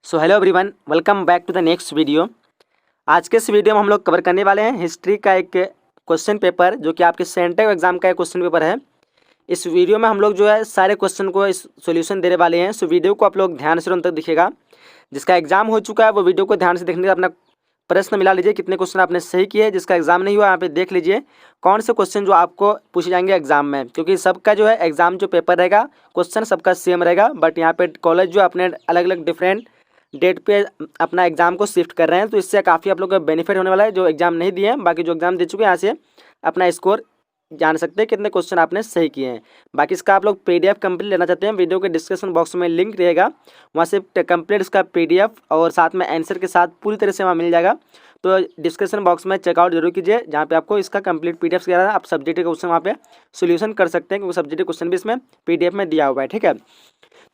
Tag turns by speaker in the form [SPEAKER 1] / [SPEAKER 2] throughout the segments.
[SPEAKER 1] So hello everyone, welcome back to the next video. आज के इस वीडियो में हम लोग कवर करने वाले हैं हिस्ट्री का एक क्वेश्चन पेपर जो कि आपके सेंट्रल एग्जाम का एक क्वेश्चन पेपर है। इस वीडियो में हम लोग जो है सारे क्वेश्चन को इस सॉल्यूशन देने वाले हैं। सो वीडियो को आप लोग ध्यान से अंत तक दिखेगा। जिसका एग्जाम हो चुका है वो वीडियो को ध्यान से देखने का अपना प्रश्न मिला लीजिए, कितने क्वेश्चन आपने सही किए। जिसका एग्जाम नहीं हुआ यहाँ पे देख लीजिए कौन से क्वेश्चन जो आपको पूछे जाएंगे एग्जाम में, क्योंकि सबका जो है एग्जाम जो पेपर रहेगा क्वेश्चन सबका सेम रहेगा। बट यहाँ पे कॉलेज जो अपने अलग अलग डिफरेंट डेट पे अपना एग्जाम को शिफ्ट कर रहे हैं, तो इससे काफ़ी आप लोग का बेनिफिट होने वाला है। जो एग्जाम नहीं दिए हैं, बाकी जो एग्जाम दे चुके हैं यहाँ से अपना स्कोर जान सकते हैं कितने क्वेश्चन आपने सही किए हैं। बाकी इसका आप लोग पीडीएफ कंप्लीट लेना चाहते हैं, वीडियो के डिस्क्रिप्शन बॉक्स में लिंक रहेगा, वहाँ से कंप्लीट इसका पीडीएफ और साथ में आंसर के साथ पूरी तरह से वहाँ मिल जाएगा। तो डिस्क्रिप्शन बॉक्स में चेकआउट जरूर कीजिए, जहाँ पे आपको इसका कंप्लीट पीडीएफ के आप सब्जेक्ट के क्वेश्चन वहाँ पे सोल्यूशन कर सकते हैं, क्योंकि सब्जेक्ट क्वेश्चन भी इसमें पीडीएफ में दिया हुआ है। ठीक है,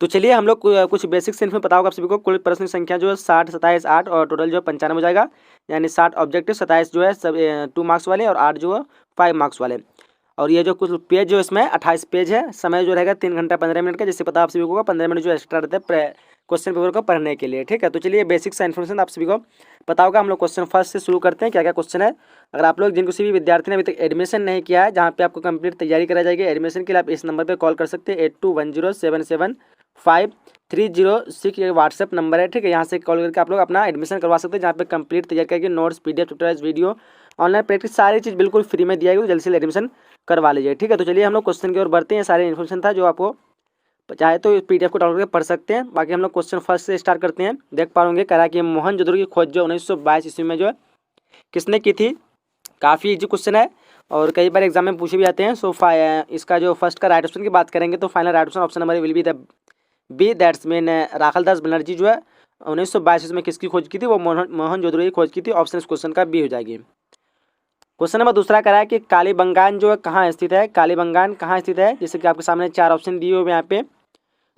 [SPEAKER 1] तो चलिए हम लोग कुछ बेसिक्स इनमें पता होगा आप सभी को। कुल प्रश्न संख्या जो है 60, 27, 8 और टोटल जो है 95 हो जाएगा। यानी 60 ऑब्जेक्टिव, 27 जो है सब 2 मार्क्स वाले और 8 जो है 5 मार्क्स वाले। और ये जो कुछ पेज जो इसमें 28 पेज है। समय जो रहेगा 3 घंटा 15 मिनट का, जिससे पता आप सभी को 15 मिनट जो एक्स्ट्रा रहते हैं क्वेश्चन पेपर को पढ़ने के लिए। ठीक है, तो चलिए बेसिक्स इन्फॉर्मेशन आप सभी को पता होगा। हम लोग क्वेश्चन फर्स्ट से शुरू करते हैं, क्या क्या क्वेश्चन है। अगर आप लोग जिनको किसी भी विद्यार्थी ने अभी तक एडमिशन नहीं किया है, जहाँ पे आपको कंप्लीट तैयारी कराई जाएगी, एडमिशन के लिए आप इस नंबर पे कॉल कर सकते हैं 8210775306। ये व्हाट्सएप नंबर है। ठीक है, यहाँ से कॉल करके आप लोग अपना एडमिशन करवा सकते हैं, जहाँ पे कंप्लीट तैयारी करके notes, PDF, tutorial, video, online practice सारी चीज़ बिल्कुल फ्री में दिया गया। तो जल्दी से एडमिशन करवा लीजिए। ठीक है, तो चलिए हम लोग क्वेश्चन की ओर बढ़ते हैं। सारे इन्फॉर्मेशन था जो आपको चाहे तो पीडीएफ को डाउनलोड करके पढ़ सकते हैं। बाकी हम लोग क्वेश्चन फर्स्ट से स्टार्ट करते हैं। देख पा होंगे करा कि मोहनजोदड़ो की खोज जो 1922 ईस्वी में जो है किसने की थी। काफ़ी इजी क्वेश्चन है और कई बार एग्जाम में पूछे भी जाते हैं। सो इसका जो फर्स्ट का राइट ऑप्शन की बात करेंगे तो final right option number will be the B, that's mean Rakhaldas Banerjee जो है 1922 ईस्वी में किसकी खोज की थी, वो मोहनजोदड़ो की खोज की थी। ऑप्शन इस क्वेश्चन का बी हो जाएगी। क्वेश्चन नंबर दूसरा करा है कि कालीबंगान जो है कहाँ स्थित है। कालीबंगान कहाँ स्थित है, जैसे कि आपके सामने 4 ऑप्शन दिए हुए यहाँ पे।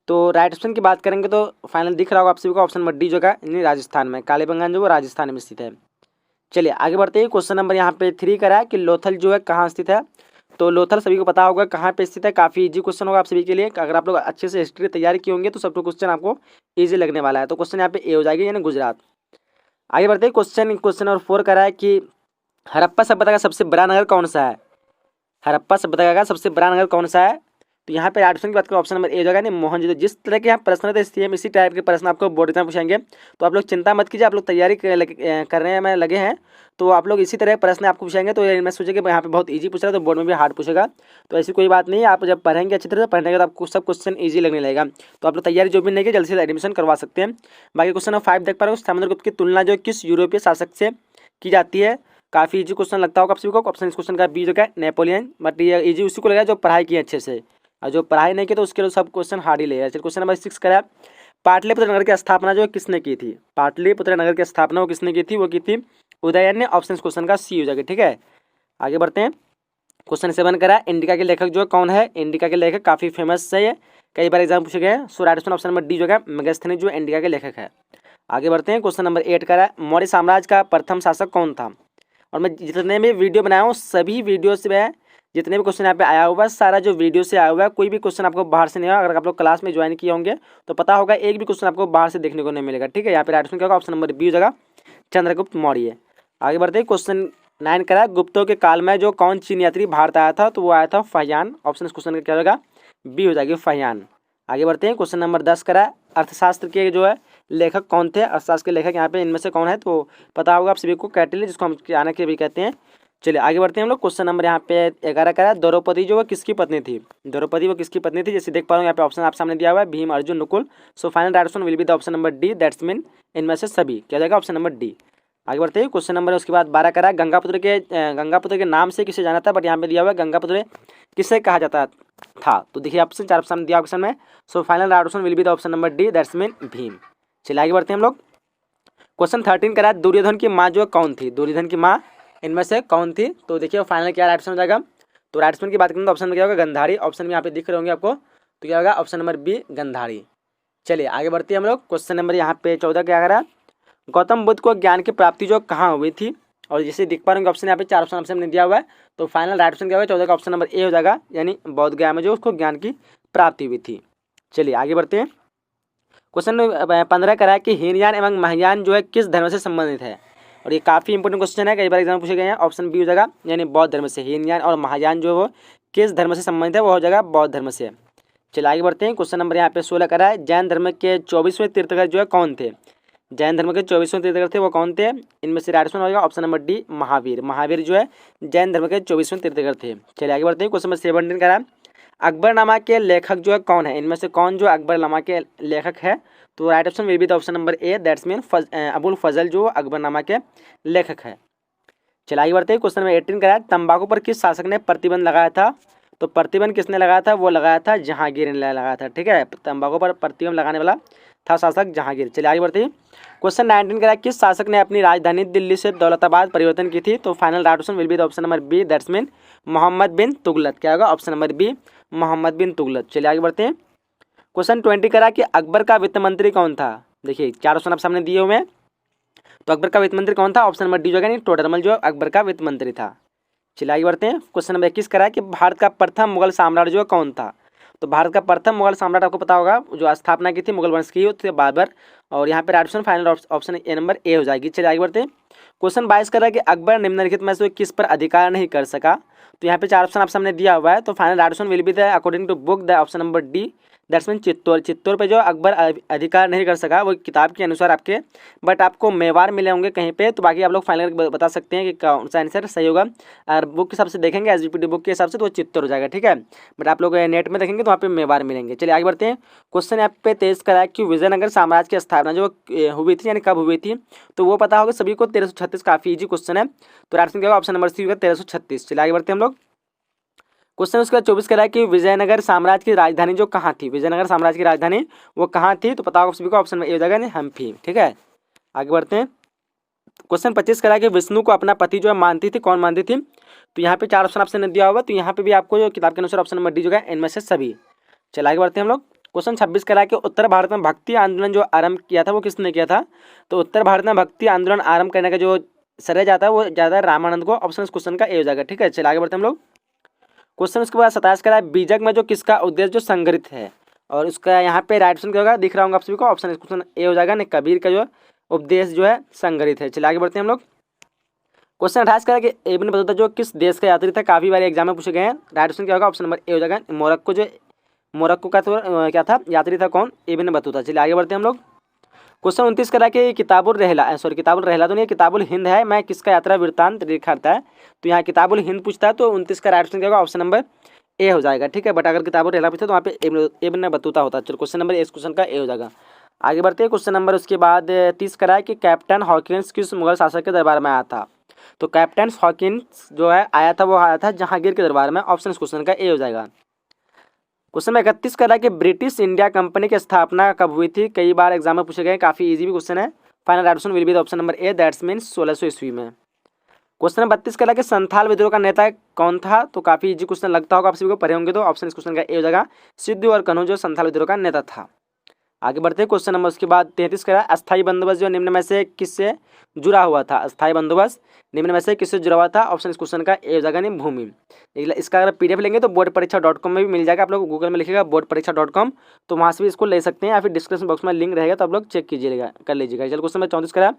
[SPEAKER 1] तो राइट ऑप्शन की बात करेंगे तो फाइनल दिख रहा होगा आप सभी को ऑप्शन नंबर डी जो है यानी राजस्थान में। कालीबंगान जो है राजस्थान में स्थित है। चलिए आगे बढ़ते हैं। क्वेश्चन नंबर यहाँ पे 3 करा है कि लोथल जो है कहाँ स्थित है। तो लोथल सभी को पता होगा कहाँ पे स्थित है। काफ़ी इजी क्वेश्चन होगा आप सभी के लिए। अगर आप लोग अच्छे से हिस्ट्री तैयारी किए होंगे तो सब क्वेश्चन आपको ईजी लगने वाला है। तो क्वेश्चन यहाँ पे ए हो जाएगी, यानी गुजरात। आगे बढ़ते हैं। क्वेश्चन नंबर 4 करा है कि हड़प्पा सभ्यता का सबसे बड़ा नगर कौन सा है। हड़प्पा सभ्यता का सबसे बड़ा नगर कौन सा है। तो यहाँ पे राइट ऑप्शन की बात करें ऑप्शन नंबर ए जगह नहीं मोहनजोदड़ो। जिस तरह के यहाँ प्रश्न रहते हैं सेम इसी टाइप के प्रश्न आपको बोर्ड में पूछेंगे। तो आप लोग चिंता मत कीजिए, आप लोग तैयारी करने में लगे हैं तो आप लोग इसी तरह प्रश्न आपको पूछेंगे। तो मैं सोचे कि यहाँ पे बहुत इजी पूछ रहा है तो बोर्ड में भी हार्ड पूछेगा, तो ऐसी कोई बात नहीं है। आप जब पढ़ेंगे अच्छी तरह से पढ़ने के तो आपको सब क्वेश्चन ईजी लगने लगेगा। तो आप लोग तैयारी जो भी नहीं की जल्दी से एडमिशन करवा सकते हैं। बाकी क्वेश्चन नंबर 5 देख पा रहे हो, समुद्रगुप्त की तुलना जो किस यूरोपीय शासक से की जाती है। काफ़ी इजी क्वेश्चन लगता होगा आप सभी को। ऑप्शन इस क्वेश्चन का बी जो है नेपोलियन। बट ये इजी उसी को लगा जो पढ़ाई की अच्छे से, और जो पढ़ाई नहीं की तो उसके लिए सब क्वेश्चन हार्ड ही लेगा। चलिए क्वेश्चन नंबर 6 करा, पाटलिपुत्र नगर की स्थापना जो किसने की थी। पाटलिपुत्र नगर की स्थापना वो किसने की थी, वो की थी उदयन ने। ऑप्शन इस क्वेश्चन का सी हो जाएगा। ठीक है, आगे बढ़ते हैं। क्वेश्चन 7 करा, इंडिका के लेखक जो है कौन है। इंडिका के लेखक काफ़ी फेमस है, ये कई बार एग्जाम पूछे गए हैं। सो राइट ऑप्शन नंबर डी जो है मेगास्थनीज जो इंडिका के लेखक है। आगे बढ़ते हैं। क्वेश्चन नंबर 8 करा, मौर्य साम्राज्य का प्रथम शासक कौन था। और मैं जितने भी वीडियो बनाया हूँ सभी वीडियो से मैं जितने भी क्वेश्चन यहाँ पे आया हुआ है सारा जो वीडियो से आया हुआ है, कोई भी क्वेश्चन आपको बाहर से नहीं होगा। अगर आप लोग क्लास में ज्वाइन किए होंगे तो पता होगा एक भी क्वेश्चन आपको बाहर से देखने को नहीं मिलेगा। ठीक है, यहाँ पे राइट ऑप्शन क्या होगा, ऑप्शन नंबर बी हो जाएगा चंद्रगुप्त मौर्य। आगे बढ़ते हैं। क्वेश्चन 9 करा, गुप्तों के काल में जो कौन चीन यात्री भारत आया था, तो वो आया था फहियान। ऑप्शन इस क्वेश्चन का क्या होगा, बी हो जाएगी फहियान। आगे बढ़ते हैं। क्वेश्चन नंबर 10 करा, अर्थशास्त्र के जो है लेखक कौन थे। अर्थशास्त्र के लेखक यहाँ पे इनमें से कौन है, तो पता होगा आप सभी को कैटिली, जिसको हम चाणक्य भी कहते हैं। चलिए आगे बढ़ते हैं हम लोग। क्वेश्चन नंबर यहाँ पे 11 करा, द्रौपदी जो है किसकी पत्नी थी। द्रौपदी वो किसकी पत्नी थी, जैसे देख पा रहे हो यहाँ पे ऑप्शन आप सामने दिया हुआ है Bhim, Arjun, Nakul. So final right option will be the option number D, that's mean इनमें से सभी क्या जाएगा, ऑप्शन नंबर डी। आगे बढ़ते हैं। क्वेश्चन नंबर उसके बाद 12 करा, गंगापुत्र के नाम से किसे जाना था। बट यहाँ पे दिया हुआ है गंगापुत्र किसे कहा जाता था। तो देखिए ऑप्शन 4 ऑप्शन दिया ऑप्शन में। So final right option will be the option number D, that's mean Bhim. चलिए आगे बढ़ते हैं हम लोग। क्वेश्चन 13 करा, दुर्योधन की माँ जो है कौन थी। दुर्योधन की माँ इनमें से कौन थी। तो देखिए फाइनल क्या राइट ऑप्शन हो जाएगा। तो राइट ऑप्शन की बात करें तो ऑप्शन में क्या होगा, गंधारी। ऑप्शन में यहाँ पे दिख रहे होंगे आपको, तो क्या होगा ऑप्शन नंबर बी, गंधारी। चलिए आगे बढ़ते हैं हम लोग। क्वेश्चन नंबर यहाँ पे 14 क्या करा, गौतम बुद्ध को ज्ञान की प्राप्ति जो कहाँ हुई थी। और जैसे दिख पा रहे ऑप्शन यहाँ पे 4 ऑप्शन ने दिया हुआ है। तो फाइनल राइट ऑप्शन क्या होगा, 14 का ऑप्शन नंबर ए हो जाएगा, यानी बौद्ध गया में जो उसको ज्ञान की प्राप्ति हुई थी। चलिए आगे बढ़ते हैं। क्वेश्चन 15 करा है कि हीनयान एवं महायान जो है किस धर्म से संबंधित है, और ये काफ़ी इंपॉर्टेंट क्वेश्चन है, कई बार एग्जाम पूछे गए हैं। ऑप्शन बी हो जाएगा यानी बौद्ध धर्म से। हीनयान और महायान जो है वो किस धर्म से संबंधित है, वो हो जाएगा बौद्ध धर्म से। चलिए आगे बढ़ते हैं। क्वेश्चन नंबर यहाँ पे 16 करा है, जैन धर्म के 24वें तीर्थंकर जो है कौन थे। जैन धर्म के 24वें तीर्थंकर थे वो कौन थे, इनमें से राइट आंसर हो जाएगा option number D Mahavir. Mahavir जो है जैन धर्म के 24वें तीर्थंकर थे। चलिए आगे बढ़ते हैं। क्वेश्चन नंबर 17 करा है, अकबरनामा के लेखक जो है कौन है, इनमें से कौन जो अकबरनामा के लेखक है, तो right option will be the option number A, that's mean Abul Fazal जो अकबरनामा के लेखक है। चलिए आगे बढ़ते हैं। क्वेश्चन नंबर 18 करा है, तंबाकू पर किस शासक ने प्रतिबंध लगाया था, तो प्रतिबंध किसने लगाया था, वो लगाया था जहांगीर ने लगाया था। ठीक है, तंबाकू पर प्रतिबंध लगाने वाला था शासक जहांगीर। चलिए आगे बढ़ते हैं। क्वेश्चन 19 करा है, किस शासक ने अपनी राजधानी दिल्ली से दौलताबाद परिवर्तन की थी, तो final right option will be the option number B, that's mean Mohammad bin Tughlaq. क्या होगा option number B, Mohammad bin Tughlaq. चलिए आगे बढ़ते हैं। क्वेश्चन 20 करा कि अकबर का वित्त मंत्री कौन था। देखिए 4 ऑप्शन आप सामने दिए हुए हैं, तो अकबर का वित्त मंत्री कौन था, ऑप्शन नंबर डी जो है टोडरमल जो अकबर का वित्त मंत्री था। चलिए आगे बढ़ते हैं। क्वेश्चन नंबर 21 करा है कि भारत का प्रथम मुगल सम्राट जो कौन था, तो भारत का प्रथम मुगल सम्राट आपको पता होगा, जो स्थापना की थी मुगल वंश की, थे बाबर। और यहाँ पे right option final option A number A हो जाएगी। चलिए आगे बढ़ते हैं। क्वेश्चन 22 करा है कि अकबर निम्नलिखित में से किस पर अधिकार नहीं कर सका, तो यहाँ पे 4 ऑप्शन आप सामने दिया हुआ है, तो final right option will be the according to book the option number D, that's mean Chittor. Chittor पे जो अकबर अधिकार नहीं कर सका वो किताब के अनुसार आपके, बट आपको मेवाड़ मिले होंगे कहीं पे, तो बाकी आप लोग फाइनल बता सकते हैं कि कौन सा आंसर सही होगा। और बुक के हिसाब से देखेंगे, एसजीपीटी बुक के हिसाब से तो वो चित्तौड़ हो जाएगा। ठीक है, बट आप लोग नेट में देखेंगे तो वहाँ पे मेवाड़ मिलेंगे। चलिए आगे बढ़ते हैं। क्वेश्चन यहाँ पे 23 करा है कि विजयनगर साम्राज्य की स्थापना जो हुई थी यानी कब हुई थी, तो वो पता होगा सभी को 1336। काफ़ी ईजी क्वेश्चन है, तो राइट आंसर क्या होगा ऑप्शन नंबर सी होगा 1336। चलिए आगे बढ़ते हैं हम लोग। क्वेश्चन उसके बाद 24 करा है कि विजयनगर साम्राज्य की राजधानी जो कहाँ थी, विजयनगर साम्राज्य की राजधानी वो कहाँ थी, तो पता होगा सभी को ऑप्शन में ए हो जाएगा नहीं हम्पी। ठीक है, आगे बढ़ते हैं। क्वेश्चन 25 करा है कि विष्णु को अपना पति जो है मानती थी, कौन मानती थी, तो यहाँ पे 4 ऑप्शन आपसे ने दिया होगा, तो यहाँ पे भी आपको जो किताब के अनुसार ऑप्शन नंबर डी जो है इनमें से सभी। चलिए आगे बढ़ते हैं हम लोग। क्वेश्चन 26 करा है कि उत्तर भारत में भक्ति आंदोलन जो आरंभ किया था वो किसने किया था, तो उत्तर भारत में भक्ति आंदोलन आरंभ करने का जो श्रेय जाता है वो ज़्यादा रामानंद को, ऑप्शन इस क्वेश्चन का ए हो जाएगा। ठीक है, चलिए आगे बढ़ते हैं हम लोग। क्वेश्चन उसके बाद 27 करा है, बीजक में जो किसका उद्देश्य जो संग्रहित है, और उसका यहाँ पे राइट ऑप्शन क्या होगा दिख रहा होगा आप सभी को, ऑप्शन क्वेश्चन ए हो जाएगा नहीं कबीर का जो उपदेश जो है संग्रहित है। चलिए आगे बढ़ते हैं हम लोग। क्वेश्चन 28 करा कि इब्न बतूता जो किस देश का यात्री था, काफ़ी बार एग्जाम में पूछे गए हैं। राइट ऑप्शन क्या होगा ऑप्शन नंबर ए हो जाएगा मोरक्को। जो मोरक्को का तो क्या था यात्री था कौन, इब्न बतूता। चलिए आगे बढ़ते हैं हम लोग। क्वेश्चन 29 करा कि किताबुल रहला, सॉरी किताबुल रहला तो नहीं, किताबुल हिंद है, मैं किसका यात्रा वृत्तांत दिखाता है, तो यहाँ किताबुल हिंद पूछता है, तो 29 का राइट ऑप्शन क्या होगा ऑप्शन नंबर ए हो जाएगा। ठीक है, बट अगर किताबुल रहला पूछता तो वहाँ पे इब्न बतूता होता है। चलो क्वेश्चन नंबर इस क्वेश्चन का ए हो जाएगा। आगे बढ़ते हैं। क्वेश्चन नंबर उसके बाद 30 करा है कि कैप्टन हॉकिंस किस मुगल शासक के दरबार में आया था, तो कैप्टन हॉकिंस जो है आया था वो आया था जहांगीर के दरबार में, ऑप्शन इस क्वेश्चन का ए हो जाएगा। क्वेश्चन में 31 करा कि ब्रिटिश इंडिया कंपनी की स्थापना कब हुई थी, कई बार एग्जाम में पूछे गए, काफ़ी इजी भी क्वेश्चन है। Final option will be the option number A, that's mean 1600 ईस्वी में। क्वेश्चन नंबर 32 करा कि संथाल विद्रोह का नेता कौन था, तो काफ़ी इजी क्वेश्चन लगता होगा आप सभी को, पढ़े होंगे तो ऑप्शन इस क्वेश्चन का ए हो जाएगा सिद्धू और कन्हू जो संथाल विद्रोह का नेता था। आगे बढ़ते हैं। क्वेश्चन नंबर उसके बाद 33 करा अस्थायी बंदोबस्त जो निम्न में से किससे जुड़ा हुआ था, अस्थायी बंदोबस्त निम्न में से किससे जुड़ा हुआ था, ऑप्शन इस क्वेश्चन का ए हो जाएगा नहीं भूमि। इसका अगर पीडीएफ लेंगे तो boardpareekshah.com में भी मिल जाएगा, आप लोग गूगल में लिखिएगा boardpareekshah.com, तो वहाँ से भी इसको ले सकते हैं, या फिर डिस्क्रिप्शन बॉक्स में लिंक रहेगा तो आप लोग चेक कीजिएगा, कर लीजिएगा। चलो क्वेश्चन नंबर 34 करा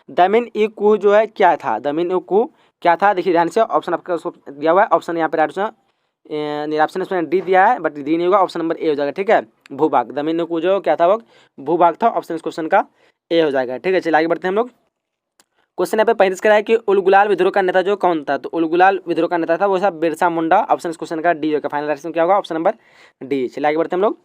[SPEAKER 1] दमिन ई कुह जो है क्या था, दमिन ई कुह क्या था, देखिए ध्यान से, ऑप्शन आपका उसको दिया हुआ है, ऑप्शन यहाँ पे ऑप्शन इसमें डी दिया है बट डी नहीं होगा, ऑप्शन नंबर ए हो जाएगा। ठीक है, भूभाग, दमिन को जो क्या था वो भूभाग था, ऑप्शन इस क्वेश्चन का ए हो जाएगा। ठीक है, चलिए आगे बढ़ते हैं हम लोग। क्वेश्चन यहाँ पे 35 करा है कि उलगुलाल विद्रोह का नेता जो कौन था, तो उलगुलाल विद्रोह का नेता था वो था बिरसा मुंडा, ऑप्शन इस क्वेश्चन का डी होगा। फाइनल आंसर क्या होगा ऑप्शन नंबर डी। चलिए आगे बढ़ते हैं हम लोग।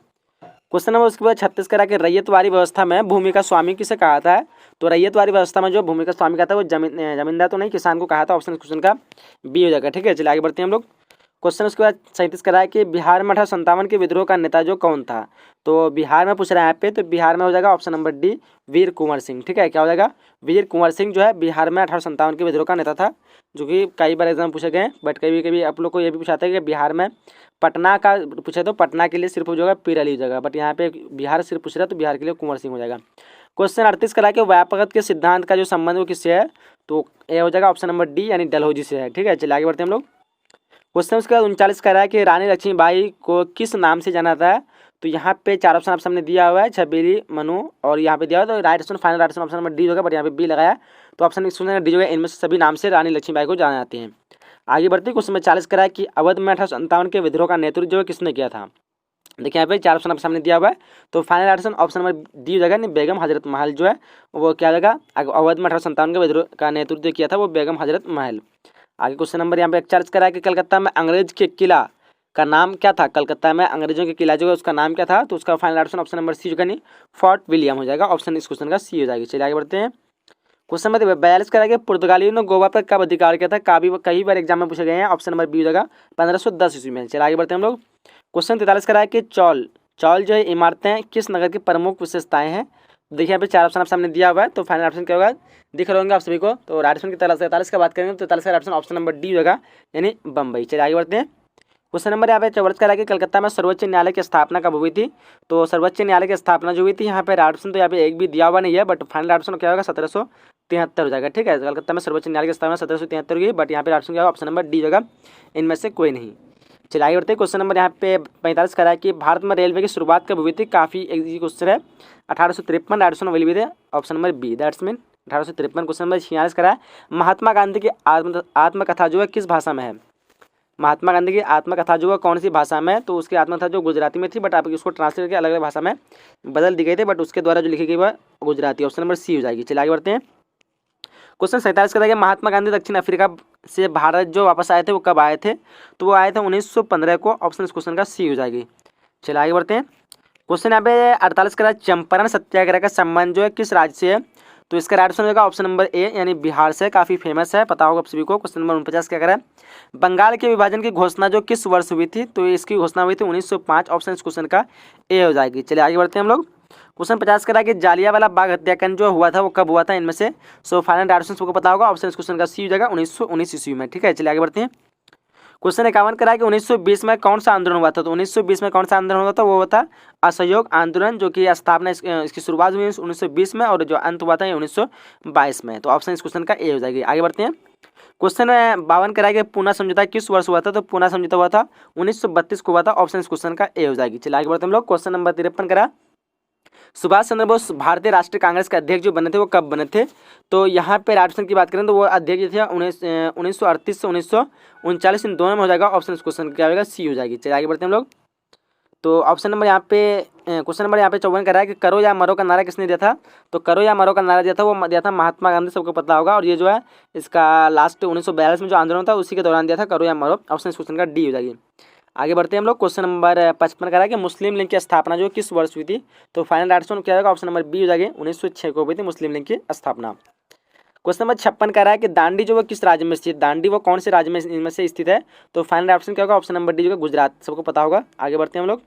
[SPEAKER 1] क्वेश्चन नंबर उसके बाद 36 करा कि रैयतवारी व्यवस्था में भूमि का स्वामी किसे कहा था, तो रैयतवारी व्यवस्था में जो भूमि का स्वामी कहा था वो जमींदार तो नहीं किसान को कहा था, ऑप्शन इस क्वेश्चन का बी हो जाएगा। ठीक है, चलिए आगे बढ़ते हैं हम लोग। क्वेश्चन उसके बाद 37 करा है कि बिहार में 1857 के विद्रोह का नेता जो कौन था, तो बिहार में पूछ रहा है यहाँ पे, तो बिहार में हो जाएगा ऑप्शन नंबर डी वीर कुंवर सिंह। ठीक है, क्या हो जाएगा वीर कुंवर सिंह जो है बिहार में 1857 के विद्रोह का नेता था, जो कि कई बार एग्जाम पूछे गए, बट कभी कभी आप लोग को ये भी पूछाता है कि बिहार में पटना का पूछे तो पटना के लिए सिर्फ हो जाएगा पीर अली हो जाएगा, बट यहाँ पे बिहार सिर्फ पूछ रहा है तो बिहार के लिए कुंवर सिंह हो जाएगा। क्वेश्चन 38 करा के व्यापकता के सिद्धांत का जो संबंध वो किससे है, तो ये हो जाएगा ऑप्शन नंबर डी यानी डलहौजी से है। ठीक है, चलिए आगे बढ़ते हैं हम लोग। क्वेश्चन उसके बाद 39 कह रहा है कि रानी लक्ष्मीबाई को किस नाम से जाना जाता है, तो यहाँ पे 4 ऑप्शन आप सामने दिया हुआ है, छबीली, मनु और यहाँ पे दिया हुआ है। तो right option, final right option number D होगा, बट यहाँ पे बी लगाया तो ऑप्शन डी होगा। इनमें से सभी नाम से रानी लक्ष्मीबाई को जाने जाते हैं। आगे बढ़ते क्वेश्चन नंबर 40 कराया कि अवध में 1857 के विद्रोह का नेतृत्व जो है किसने किया था। देखिए यहाँ पे 4 ऑप्शन आप सामने दिया हुआ है। तो final option option number D हो जाएगा, बेगम हजरत महल जो है वो क्या होगा, अवध में 1857 के विद्रोह का नेतृत्व किया था वो बेगम हजरत महल। आगे क्वेश्चन नंबर यहाँ पे 41 कराया कि कलकत्ता में अंग्रेज के किला का नाम क्या था। कलकत्ता में अंग्रेजों के किला जो है उसका नाम क्या था। तो उसका फाइनल ऑप्शन नंबर सी होगा, नहीं फोर्ट विलियम हो जाएगा। ऑप्शन इस क्वेश्चन का सी हो जाएगी। चलिए आगे बढ़ते हैं। क्वेश्चन नंबर 42 कराया कि पुर्तगालियों ने गोवा पर कब अधिकार किया था। कई बार एग्जाम में पूछे गए हैं। ऑप्शन नंबर बी हो जाएगा 1510 ईस्वी में। चलिए आगे बढ़ते हैं हम लोग। क्वेश्चन 43 कराया कि चौल जो है इमारतें किस नगर की प्रमुख विशेषताएं हैं। देखिए यहाँ पे 4 ऑप्शन आप सामने दिया हुआ है। तो फाइनल ऑप्शन क्या होगा, दिख रहे होंगे आप सभी को। तो राइट ऑप्शन की 43 का बात करेंगे तो 43 का ऑप्शन ऑप्शन नंबर डी होगा, यानी बम्बई। चलिए आगे बढ़ते हैं। क्वेश्चन नंबर यहाँ पे 44 का है कि कलकत्ता में सर्वोच्च न्यायालय की स्थापना कब हुई थी। तो सर्वोच्च न्यायालय की स्थापना जो हुई थी यहाँ पे राइट ऑप्शन तो यहाँ पे एक भी दिया हुआ नहीं है, बट फाइनल ऑप्शन क्या होगा 1773 हो जाएगा। ठीक है, कलकत्ता में सर्वोच्च न्यायालय की स्थापना 1773 हुई, बट यहाँ पे ऑप्शन क्या होगा, ऑप्शन नंबर डी होगा, इनमें से कोई नहीं। चलिए आगे बढ़ते हैं। क्वेश्चन नंबर यहाँ पे 45 का है कि भारत में रेलवे की शुरुआत कब हुई थी। काफी इजी क्वेश्चन है। 1853 राइट ऑप्शन अवेलेबल है, option number B, that's mean 1853। Question number 46 का है महात्मा गांधी की आत्मकथा जो है किस भाषा में है। महात्मा गांधी की आत्मकथा जो है कौन सी भाषा में है। तो उसकी आत्मकथा जो गुजराती में थी, बट आप उसको ट्रांसलेट करके अलग अलग भाषा में बदल दी गई थी, बट उसके द्वारा जो लिखी गई वह गुजराती। ऑप्शन नंबर सी हो जाएगी। चलिए आगे बढ़ते हैं। क्वेश्चन 47 का है महात्मा गांधी दक्षिण अफ्रीका से भारत जो वापस आए थे वो कब आए थे। तो वो आए थे 1915 को। ऑप्शन इस क्वेश्चन का सी हो जाएगी। चलिए आगे बढ़ते हैं। क्वेश्चन यहाँ पे 48 का चंपारण सत्याग्रह का संबंध जो है किस राज्य से है। तो इसका राइट आंसर होगा ऑप्शन नंबर ए, यानी बिहार से। काफ़ी फेमस है, पता होगा आप सभी को। क्वेश्चन नंबर 49 क्या करें, बंगाल के विभाजन की घोषणा जो किस वर्ष हुई थी। तो इसकी घोषणा हुई थी 1905। ऑप्शन इस क्वेश्चन का ए हो जाएगी। चलिए आगे बढ़ते हैं हम लोग। क्वेश्चन 50 करा कि जालियांवाला बाग हत्याकांड जो हुआ था वो कब हुआ था इनमें से। सो फाइनल राइट आंसर को पता होगा। ऑप्शन इस क्वेश्चन का सी हो जाएगा 1919 ईस्वी में। ठीक है, चलिए आगे बढ़ते हैं। क्वेश्चन 51 करा कि 1920 में कौन सा आंदोलन हुआ था। तो 1920 में कौन सा आंदोलन हुआ था, वो हुआ था असहयोग आंदोलन, जो कि स्थापना इसकी शुरुआत हुई 1920 में और जो अंत हुआ था 1922 में। तो ऑप्शन इस क्वेश्चन का ए हो जाएगी। आगे बढ़ते हैं। क्वेश्चन 52 करा कि पूना समझौता किस वर्ष हुआ था। तो पूना समझौता हुआ था 1932 को हुआ था। ऑप्शन इस क्वेश्चन का ए हो जाएगी। चलिए आगे बढ़ते हैं हम लोग। क्वेश्चन नंबर 53 करा सुभाष चंद्र बोस भारतीय राष्ट्रीय कांग्रेस के अध्यक्ष जो बने थे वो कब बने थे। तो यहाँ पे राइट ऑप्शन की बात करें तो वो अध्यक्ष थे 1938 से 1939, इन दोनों में हो जाएगा। ऑप्शन इस क्वेश्चन क्या होगा, सी हो जाएगी। चलिए आगे बढ़ते हैं हम लोग। तो ऑप्शन नंबर यहाँ पे क्वेश्चन नंबर यहाँ पे 54 कर रहा है कि करो या मरो का नारा किसने दिया था। तो करो या मरो का नारा दिया था वो दिया था महात्मा गांधी, सबको पता होगा। और ये जो है इसका लास्ट 1942 में जो आंदोलन था उसी के दौरान दिया था, करो या मरो। ऑप्शन इस क्वेश्चन का डी हो जाएगी। आगे बढ़ते हैं हम लोग। क्वेश्चन नंबर 55 करा कि मुस्लिम लीग की स्थापना जो किस वर्ष हुई थी। तो फाइनल आंसर क्या होगा, ऑप्शन नंबर बी हो जाएगी, 1906 को हुई थी मुस्लिम लीग की स्थापना। क्वेश्चन नंबर 56 कह रहा है कि दांडी जो वो किस राज्य में स्थित, दांडी वो कौन से राज्य में इनमें से स्थित है। तो फाइनल ऑप्शन क्या होगा, ऑप्शन नंबर डी जो गुजरात, सबको पता होगा। आगे बढ़ते हैं हम लोग।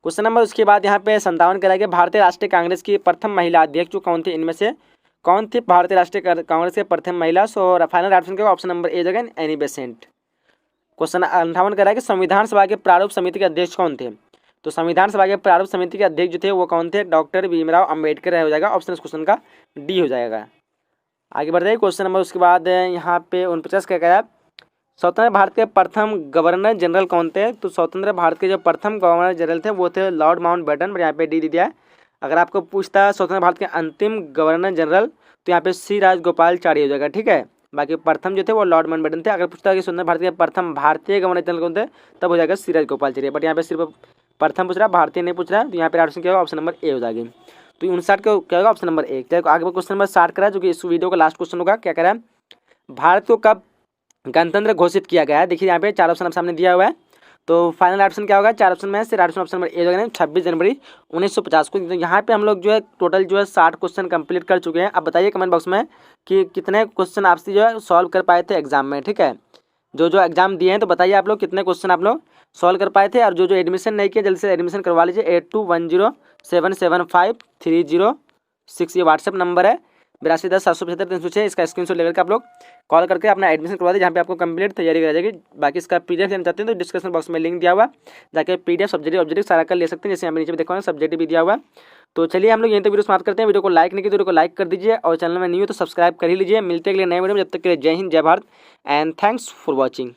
[SPEAKER 1] क्वेश्चन नंबर उसके बाद यहाँ पे 57 कह रहा है कि भारतीय राष्ट्रीय कांग्रेस की प्रथम महिला अध्यक्ष जो कौन थी, इनमें से कौन थी भारतीय राष्ट्रीय कांग्रेस के प्रथम महिला। सो फाइनल ऑप्शन क्या होगा, ऑप्शन नंबर ए जगह एनी बेसेंट। क्वेश्चन 58 कह रहा है कि संविधान सभा के प्रारूप समिति के अध्यक्ष कौन थे। तो संविधान सभा के प्रारूप समिति के अध्यक्ष जो थे वो कौन थे, डॉक्टर भीमराव अंबेडकर हो जाएगा। ऑप्शन इस क्वेश्चन का डी हो जाएगा। आगे बढ़ते हैं। क्वेश्चन नंबर उसके बाद यहाँ पे 49 क्या कह रहा है, स्वतंत्र भारत के प्रथम गवर्नर जनरल कौन थे। तो स्वतंत्र भारत के जो प्रथम गवर्नर जनरल थे वो थे लॉर्ड माउंटबेटन, पर यहाँ पे डी दिया है। अगर आपको पूछता है स्वतंत्र भारत के अंतिम गवर्नर जनरल तो यहाँ पे सी राजगोपालाचारी हो जाएगा। ठीक है, बाकी प्रथम जो थे वो लॉर्ड माउंटबेटन थे। अगर पूछता है कि स्वतंत्र भारत के प्रथम भारतीय गवर्नर जनरल कौन थे, तब हो जाएगा सी राजगोपालाचारी। बट यहाँ पे सिर्फ प्रथम पूछ रहा है, भारतीय नहीं पूछ रहा है। तो यहाँ पे ऑप्शन क्या होगा, ऑप्शन नंबर ए हो जाएगी। तो 59 को क्या होगा, ऑप्शन नंबर ए। आगे क्वेश्चन नंबर 60 करा जो कि इस वीडियो का लास्ट क्वेश्चन होगा। क्या कह रहा है, भारत को कब गणतंत्र घोषित किया गया है। देखिए यहाँ पे 4 ऑप्शन सामने दिया हुआ है। तो फाइनल ऑप्शन क्या होगा, 4 ऑप्शन में से राइट ऑप्शन नंबर ए होगा, 26 जनवरी 1950 को। तो यहाँ पे हम लोग जो है टोटल जो है 60 क्वेश्चन कंप्लीट कर चुके हैं। अब बताइए कमेंट बॉक्स में कि कितने क्वेश्चन आपसे जो है सॉल्व कर पाए थे एग्जाम में। ठीक है, जो एग्जाम दिए हैं तो बताइए आप लोग कितने क्वेश्चन आप लोग सॉल्व कर पाए थे। और जो एडमिशन नहीं किए जल्दी से एडमिशन करवा लीजिए। 8210775306 ये व्हाट्सएप नंबर है। 8210775306 इसका स्क्रीनशॉट लेकर आप लोग कॉल करके अपना एडमिशन करवा दीजिए, जहाँ पे आपको कंप्लीट तैयारी करा जाएगी। बाकी इसका पीडीएफ लेना चाहते हैं तो डिस्क्रिप्शन बॉक्स में लिंक दिया हुआ, जाके पीडीएफ सब्जेक्टिव ऑब्जेक्टिव सारा कर ले सकते हैं। जैसे यहाँ पे नीचे देखो सब्जेक्टिव भी दिया हुआ। तो चलिए हम लोग यहीं तक वीडियो समाप्त करते हैं। वीडियो को लाइक नहीं किया तो वीडियो को लाइक कर दीजिए, और चैनल में नहीं हो तो सब्सक्राइब कर ही लीजिए। मिलते हैं अगले नए वीडियो में, जब तक के लिए जय हिंद जय Bharat and thanks for watching.